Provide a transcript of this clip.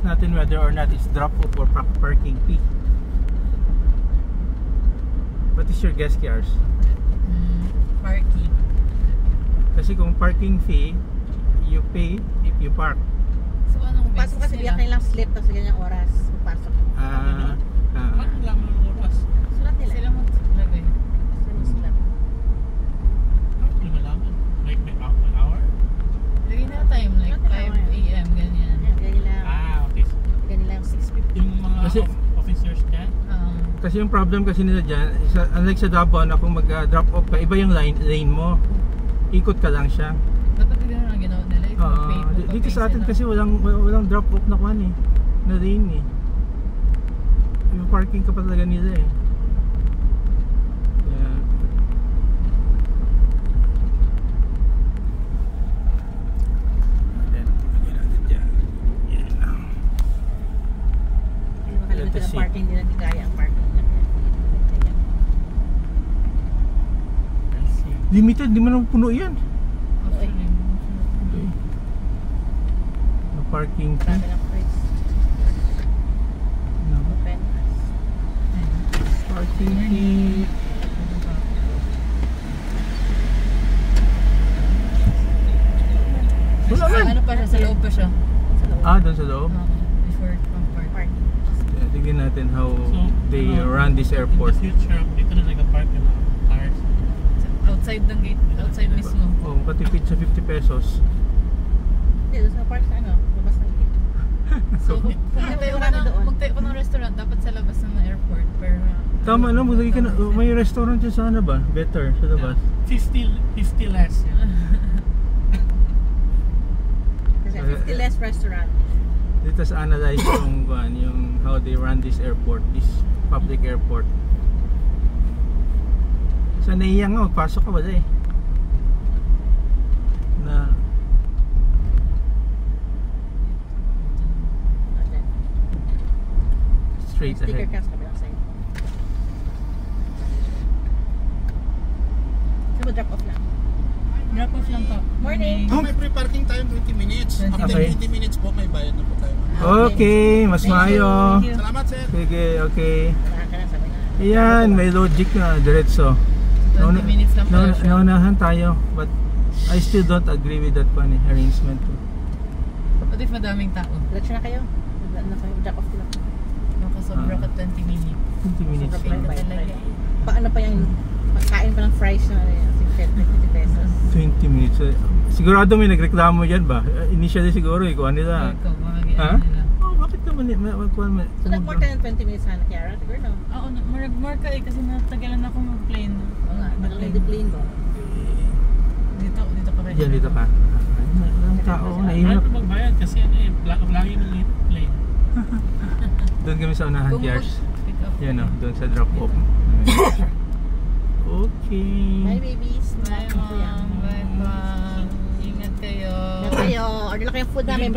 test natin whether or not it's drop off or parking fee. What is your guess, Kiars? Parking. Kasi kung parking fee, you pay if you park. So anong Pasok kasi biyak nilang slip tapos ganyang oras. Pasok. Paano lang ang oras? Sulat nila. Sila mo lagay. Sulat. Paano malaman? Like may hour? Lagay na time like 5 AM ganyan. Ganyan lang. Okay. Ganyan lang 6:50. Yung mga Kasi- officers dyan? Kasi yung problem kasi nila dyan, unlike sa Davao na kung mag-drop off ka, iba yung lane mo. Ikot ka lang siya. Dapat gano'n ang ginawa nila. Ito mag-pay mo. Dito sa atin kasi walang drop off na kuhan eh. Na lane eh. Yung parking ka pa talaga nila eh. Yeah. Then, lagyan natin dyan. Yan lang. Hindi makalimutan ang parking nila. Hindi kaya ang parking nila. Limited, di man ang puno yan. Actually, Okay. No parking fee. Marami lang price. No. Open. Parking fee. Wala man. ano pa siya? Sa loob pa siya. Sa loob. Doon sa loob. Before pang-park. Parking. Yeah, tignan natin how So, they run this airport. In the future, dito na nag-park yung mga cars. Outside ng gate. Outside mismo. Oh, makatipid sa 50 pesos. Hindi, doon sa park sa ano. Labas ng gate. So, kung magtayo ka Marami doon. ng restaurant, dapat sa labas ng airport. Pero, Tama na, maglagay ka na. May restaurant dyan sa ano ba? Better, sa labas. 50 less. Yeah. Kasi 50 less restaurant. Dito sa analyze yung how they run this airport, this public airport. Sa naiyang nga, magpasok ka wala eh. Na Okay. straight Sticker ahead. ka sa kabilang side. Sabi drop off lang. drop off lang po. Morning. May free parking tayo 20 minutes. After Okay. 20 minutes po, may bayad na po tayo. Okay, mas maayo. Thank you. Salamat, sir. Sige, okay. Wala ka na, sabi na. Ayan, may logic na, diretso. 20 minutes lang pala siya. Naunahan tayo, but I still don't agree with that one arrangement. What if madaming tao? Diretso na kayo. Drop off lang. Makasobra ka 20 minutes. 20 minutes Sobrang lang. bayad talaga. Paano pa yung pagkain pa ng fries na 50 pesos. 20 minutes. Sigurado may nagreklamo dyan ba? Initially siguro, ikuha nila. Ikaw, mga Ha? nila. Oh, bakit naman magkuha mo? So nag-more than 20 minutes sana, Kiara? Siguro no? Oo, more ka eh kasi natagalan ako mag-plane. Oo nga, magaling yung plane mo. Dito ka rin. Diyan, dito ka. Ang tao, nahihirap. Paano magbayad? Kasi ano eh, lagi ng late plane. Doon kami sa unahan, Kiars. Pick up. Yan o, doon sa drop off. Okay. Bye babies. Bye mom. Bye mom. Ingat kayo. Ingat kayo. Order lang kayong food namin.